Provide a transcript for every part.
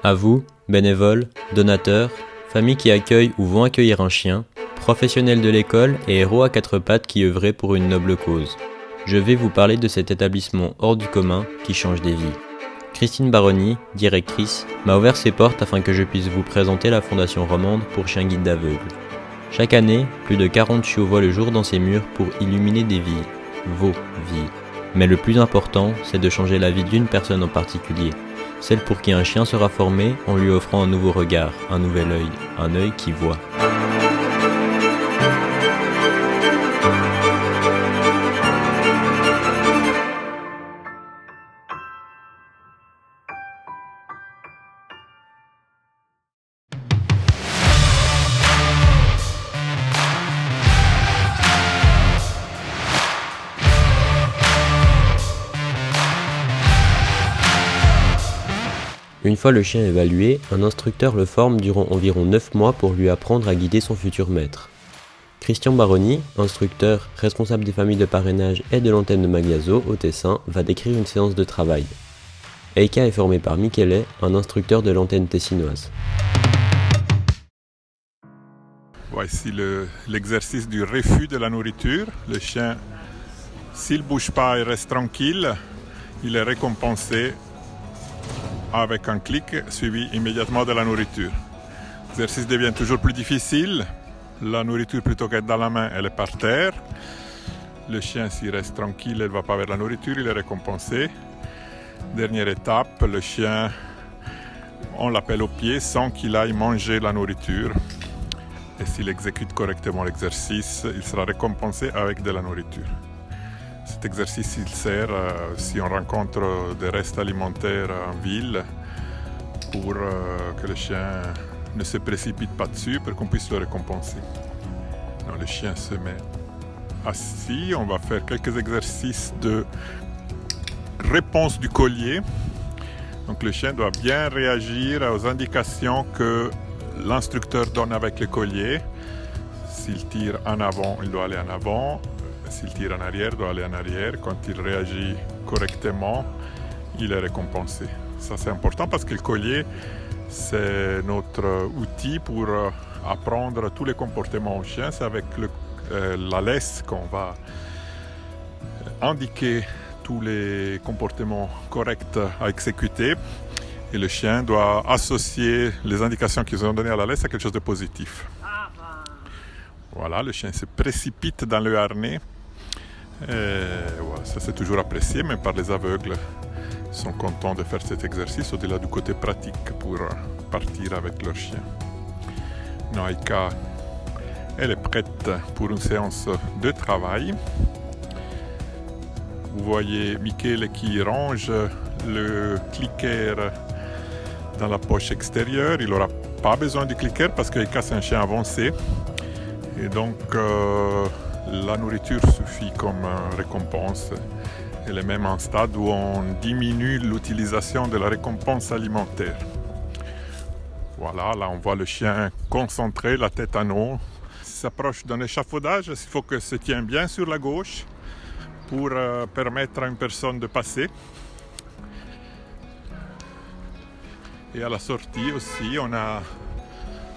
À vous, bénévoles, donateurs, familles qui accueillent ou vont accueillir un chien, professionnels de l'école et héros à quatre pattes qui œuvraient pour une noble cause. Je vais vous parler de cet établissement hors du commun qui change des vies. Christine Baroni, directrice, m'a ouvert ses portes afin que je puisse vous présenter la Fondation Romande pour chiens guides d'aveugles. Chaque année, plus de 40 chiots voient le jour dans ses murs pour illuminer des vies, vos vies. Mais le plus important, c'est de changer la vie d'une personne en particulier. Celle pour qui un chien sera formé en lui offrant un nouveau regard, un nouvel œil, un œil qui voit. Une fois le chien évalué, un instructeur le forme durant environ 9 mois pour lui apprendre à guider son futur maître. Christian Baroni, instructeur, responsable des familles de parrainage et de l'antenne de Magnaso au Tessin, va décrire une séance de travail. Eika est formé par Michele, un instructeur de l'antenne tessinoise. Voici l'exercice du refus de la nourriture. Le chien, s'il ne bouge pas et reste tranquille, il est récompensé avec un clic suivi immédiatement de la nourriture. L'exercice devient toujours plus difficile. La nourriture, plutôt qu'être dans la main, elle est par terre. Le chien, s'il reste tranquille, il ne va pas vers la nourriture, il est récompensé. Dernière étape, le chien, on l'appelle au pied sans qu'il aille manger la nourriture. Et s'il exécute correctement l'exercice, il sera récompensé avec de la nourriture. Cet exercice, il sert si on rencontre des restes alimentaires en ville pour que le chien ne se précipite pas dessus pour qu'on puisse le récompenser. Donc, le chien se met assis. On va faire quelques exercices de réponse du collier. Donc, le chien doit bien réagir aux indications que l'instructeur donne avec le collier. S'il tire en avant, il doit aller en avant. S'il tire en arrière, il doit aller en arrière. Quand il réagit correctement, il est récompensé. Ça, c'est important parce que le collier, c'est notre outil pour apprendre tous les comportements au chien. C'est avec la laisse qu'on va indiquer tous les comportements corrects à exécuter. Et le chien doit associer les indications qu'ils ont données à la laisse à quelque chose de positif. Voilà, le chien se précipite dans le harnais. Ça, c'est toujours apprécié, mais par les aveugles, ils sont contents de faire cet exercice au-delà du côté pratique pour partir avec leur chien. Eika, elle est prête pour une séance de travail. Vous voyez Michele qui range le clicker dans la poche extérieure. Il n'aura pas besoin du clicker parce qu'Eika, c'est un chien avancé. Et donc, la nourriture suffit comme récompense. Elle est même à un stade où on diminue l'utilisation de la récompense alimentaire. Voilà, là on voit le chien concentré, la tête en haut. Il s'approche d'un échafaudage, il faut que se tienne bien sur la gauche pour permettre à une personne de passer. Et à la sortie aussi, on a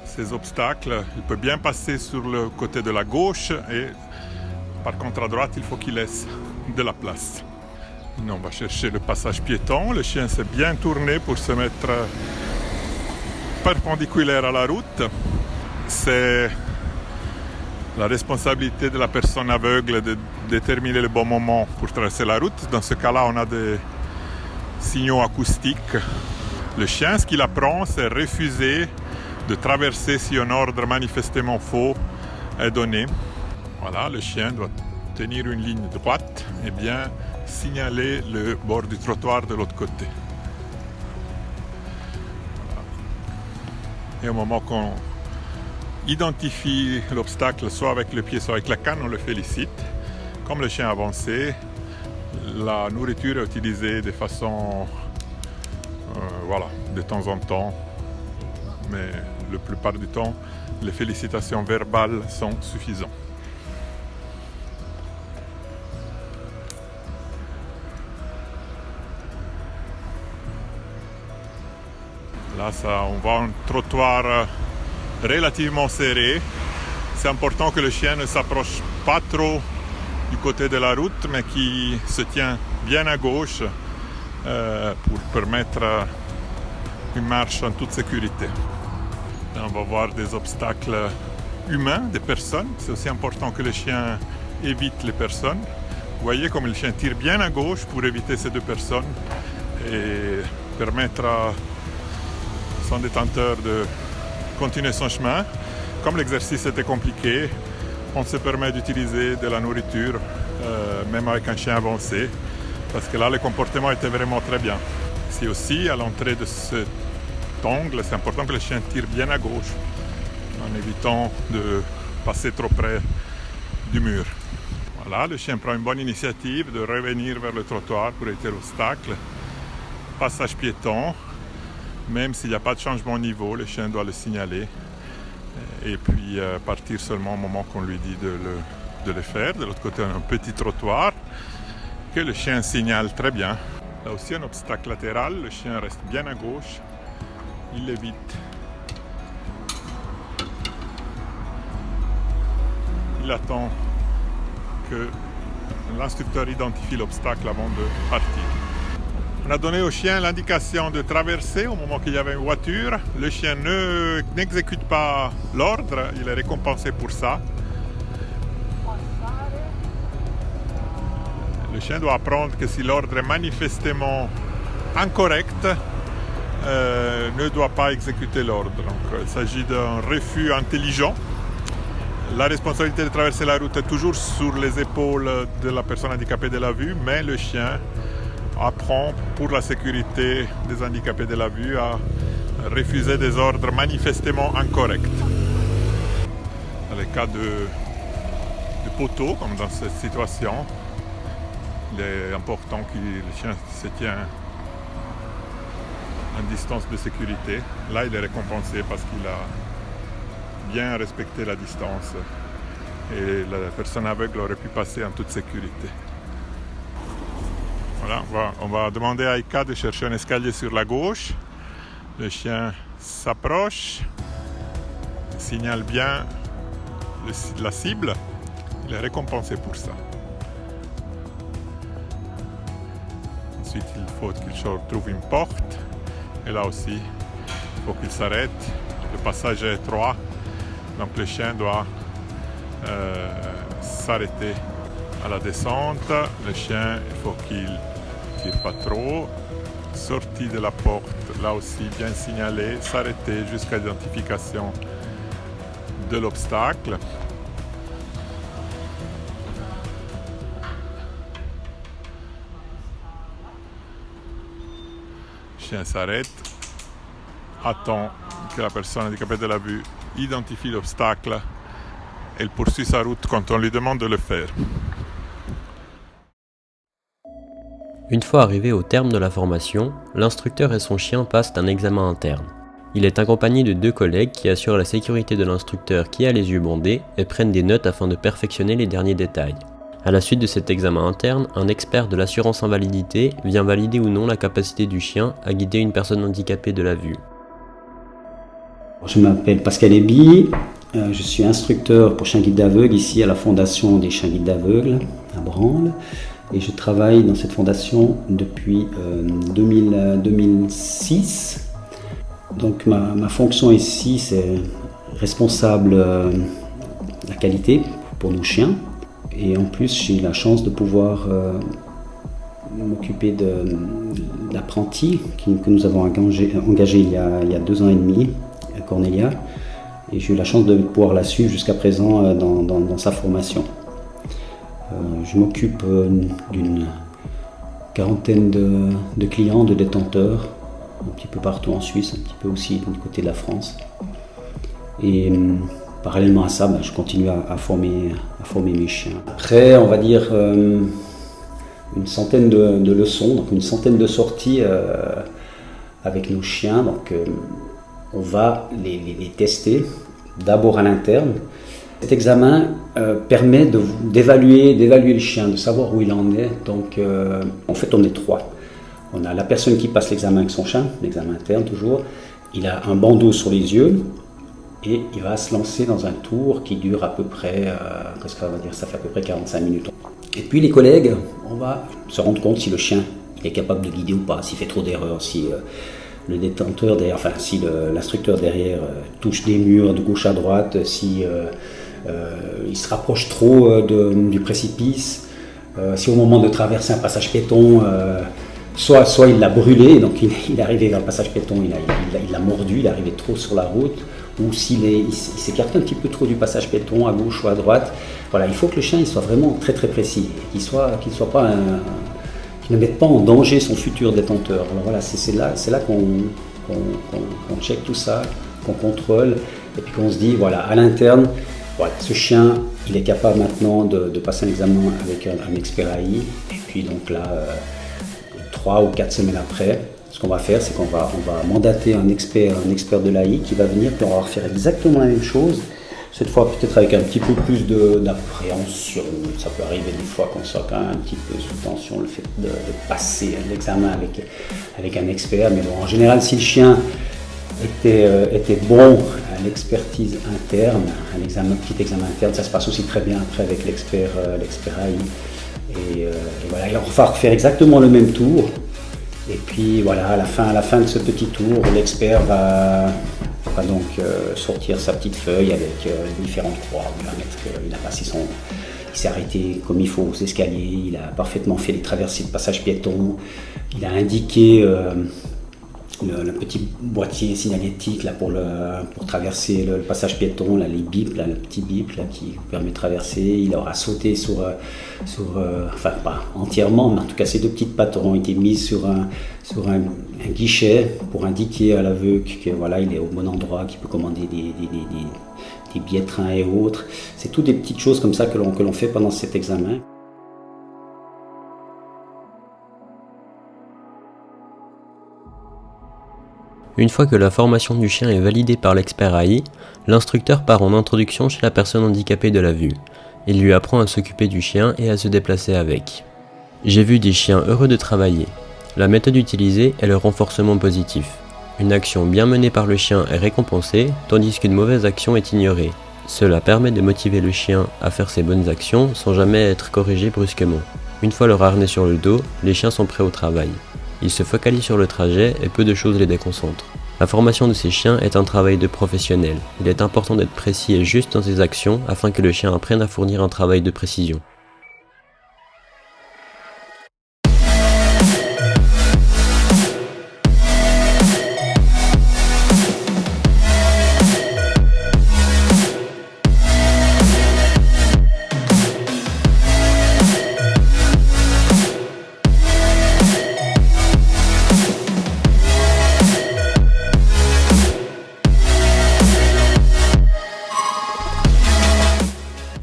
ces obstacles. Il peut bien passer sur le côté de la gauche et par contre à droite, il faut qu'il laisse de la place. On va chercher le passage piéton. Le chien s'est bien tourné pour se mettre perpendiculaire à la route. C'est la responsabilité de la personne aveugle de déterminer le bon moment pour traverser la route. Dans ce cas-là, on a des signaux acoustiques. Le chien, ce qu'il apprend, c'est refuser de traverser si un ordre manifestement faux est donné. Voilà, le chien doit tenir une ligne droite et bien signaler le bord du trottoir de l'autre côté. Voilà. Et au moment qu'on identifie l'obstacle, soit avec le pied, soit avec la canne, on le félicite. Comme le chien a avancé, la nourriture est utilisée de façon, de temps en temps, mais la plupart du temps, les félicitations verbales sont suffisantes. Là, on voit un trottoir relativement serré. C'est important que le chien ne s'approche pas trop du côté de la route, mais qui se tient bien à gauche pour permettre une marche en toute sécurité. Là, on va voir des obstacles humains, des personnes. C'est aussi important que le chien évite les personnes. Vous voyez comme le chien tire bien à gauche pour éviter ces deux personnes et permettre à son détenteur de continuer son chemin. Comme l'exercice était compliqué, on se permet d'utiliser de la nourriture, même avec un chien avancé, parce que là, le comportement était vraiment très bien. Ici aussi, à l'entrée de cet angle, c'est important que le chien tire bien à gauche, en évitant de passer trop près du mur. Voilà, le chien prend une bonne initiative de revenir vers le trottoir pour éviter l'obstacle. Passage piéton, même s'il n'y a pas de changement de niveau, le chien doit le signaler. Et puis partir seulement au moment qu'on lui dit de le faire. De l'autre côté, on a un petit trottoir que le chien signale très bien. Là aussi, un obstacle latéral, le chien reste bien à gauche, il l'évite. Il attend que l'instructeur identifie l'obstacle avant de partir. On a donné au chien l'indication de traverser au moment qu'il y avait une voiture. Le chien n'exécute pas l'ordre, il est récompensé pour ça. Le chien doit apprendre que si l'ordre est manifestement incorrect, ne doit pas exécuter l'ordre. Donc, il s'agit d'un refus intelligent. La responsabilité de traverser la route est toujours sur les épaules de la personne handicapée de la vue, mais le chien apprend pour la sécurité des handicapés de la vue à refuser des ordres manifestement incorrects. Dans le cas de poteau, comme dans cette situation, il est important que le chien se tienne en distance de sécurité. Là, il est récompensé parce qu'il a bien respecté la distance et la personne aveugle aurait pu passer en toute sécurité. Voilà, on va demander à Aika de chercher un escalier sur la gauche. Le chien s'approche, signale bien la cible. Il est récompensé pour ça. Ensuite, il faut qu'il trouve une porte. Et là aussi, il faut qu'il s'arrête. Le passage est étroit, donc le chien doit s'arrêter à la descente. Le chien, il faut qu'il ne tire pas trop. Sortie de la porte, là aussi bien signalé, s'arrêter jusqu'à l'identification de l'obstacle. Le chien s'arrête, attend que la personne handicapée de la vue identifie l'obstacle. Elle poursuit sa route quand on lui demande de le faire. Une fois arrivé au terme de la formation, l'instructeur et son chien passent un examen interne. Il est accompagné de 2 collègues qui assurent la sécurité de l'instructeur qui a les yeux bandés et prennent des notes afin de perfectionner les derniers détails. À la suite de cet examen interne, un expert de l'assurance invalidité vient valider ou non la capacité du chien à guider une personne handicapée de la vue. Je m'appelle Pascal Eby, je suis instructeur pour chiens guides d'aveugles ici à la Fondation des chiens guides d'aveugles à Branle. Et je travaille dans cette fondation depuis 2006. Donc ma fonction ici, c'est responsable de la qualité pour nos chiens. Et en plus, j'ai la chance de pouvoir m'occuper de l'apprenti que nous avons engagé il y a 2 ans et demi à Cornelia. Et j'ai eu la chance de pouvoir la suivre jusqu'à présent dans sa formation. Je m'occupe d'une quarantaine de clients, de détenteurs, un petit peu partout en Suisse, un petit peu aussi du côté de la France. Et parallèlement à ça, je continue à former mes chiens. Après, on va dire une centaine de leçons, donc une centaine de sorties avec nos chiens. Donc, on va les tester d'abord à l'interne. Cet examen permet d'évaluer le chien, de savoir où il en est. Donc, en fait, on est 3. On a la personne qui passe l'examen avec son chien, l'examen interne toujours. Il a un bandeau sur les yeux et il va se lancer dans un tour qui dure à peu près, qu'est-ce qu'on va dire, ça fait à peu près 45 minutes. Et puis les collègues, on va se rendre compte si le chien il est capable de guider ou pas, s'il fait trop d'erreurs, si le détenteur derrière, enfin si l'instructeur derrière touche des murs de gauche à droite, si il se rapproche trop du précipice, si au moment de traverser un passage piéton, soit il l'a brûlé, donc il est arrivé vers le passage piéton, il l'a mordu, il est arrivé trop sur la route, ou il s'écarte un petit peu trop du passage piéton à gauche ou à droite. Voilà, il faut que le chien il soit vraiment très très précis, qu'il ne mette pas en danger son futur détenteur. Alors voilà, c'est là qu'on check tout ça, qu'on contrôle, et puis qu'on se dit, voilà, à l'interne, voilà, ce chien, il est capable maintenant de passer un examen avec un expert AI, et puis donc là, 3 ou 4 semaines après, ce qu'on va faire, c'est qu'on va mandater un expert de l'AI qui va venir, puis on va refaire exactement la même chose, cette fois peut-être avec un petit peu plus d'appréhension. Ça peut arriver des fois qu'on soit quand même un petit peu sous tension, le fait de passer l'examen avec un expert, mais bon, en général, si le chien était bon à l'expertise interne, un petit examen interne, ça se passe aussi très bien après avec l'expert AI. Et voilà, on va refaire exactement le même tour. Et puis voilà, à la fin de ce petit tour, l'expert va donc sortir sa petite feuille avec différentes croix. Il va mettre qu'il a passé il s'est arrêté comme il faut aux escaliers, il a parfaitement fait les traversées de passage piéton, il a indiqué le petit boîtier signalétique là, pour traverser le passage piéton, là, les bips, là, le petit bip là, qui permet de traverser. Il aura sauté enfin pas entièrement, mais en tout cas ces deux petites pattes auront été mises sur un guichet pour indiquer à l'aveugle que voilà, il est au bon endroit, qu'il peut commander des billets de train et autres. C'est toutes des petites choses comme ça que l'on fait pendant cet examen. Une fois que la formation du chien est validée par l'expert AI, l'instructeur part en introduction chez la personne handicapée de la vue. Il lui apprend à s'occuper du chien et à se déplacer avec. J'ai vu des chiens heureux de travailler. La méthode utilisée est le renforcement positif. Une action bien menée par le chien est récompensée, tandis qu'une mauvaise action est ignorée. Cela permet de motiver le chien à faire ses bonnes actions sans jamais être corrigé brusquement. Une fois leur harnais sur le dos, les chiens sont prêts au travail. Ils se focalisent sur le trajet et peu de choses les déconcentrent. La formation de ces chiens est un travail de professionnel. Il est important d'être précis et juste dans ses actions afin que le chien apprenne à fournir un travail de précision.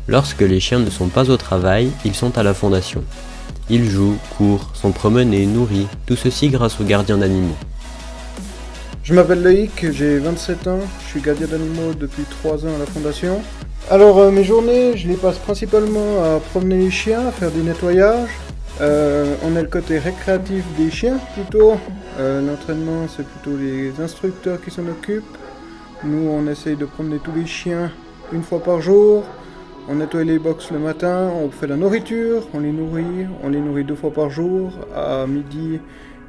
Lorsque les chiens ne sont pas au travail, ils sont à la fondation. Ils jouent, courent, sont promenés, nourris, tout ceci grâce aux gardiens d'animaux. Je m'appelle Loïc, j'ai 27 ans, je suis gardien d'animaux depuis 3 ans à la fondation. Alors mes journées, je les passe principalement à promener les chiens, à faire des nettoyages. On a le côté récréatif des chiens plutôt. L'entraînement, c'est plutôt les instructeurs qui s'en occupent. Nous, on essaye de promener tous les chiens une fois par jour. On nettoie les box le matin, on fait la nourriture, on les nourrit 2 fois par jour, à midi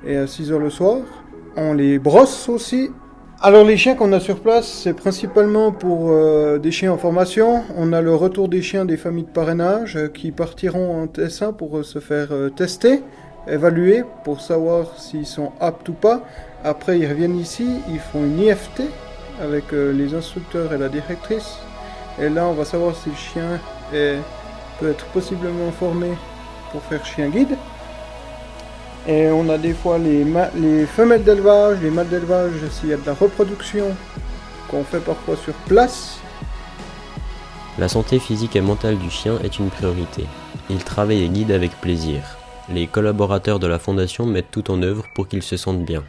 et à 6h le soir. On les brosse aussi. Alors les chiens qu'on a sur place, c'est principalement pour des chiens en formation. On a le retour des chiens des familles de parrainage qui partiront en Tessin pour se faire tester, évaluer pour savoir s'ils sont aptes ou pas. Après ils reviennent ici, ils font une IFT avec les instructeurs et la directrice. Et là, on va savoir si le chien peut être possiblement formé pour faire chien guide. Et on a des fois les femelles d'élevage, les mâles d'élevage, s'il y a de la reproduction qu'on fait parfois sur place. La santé physique et mentale du chien est une priorité. Il travaille et guide avec plaisir. Les collaborateurs de la fondation mettent tout en œuvre pour qu'il se sente bien.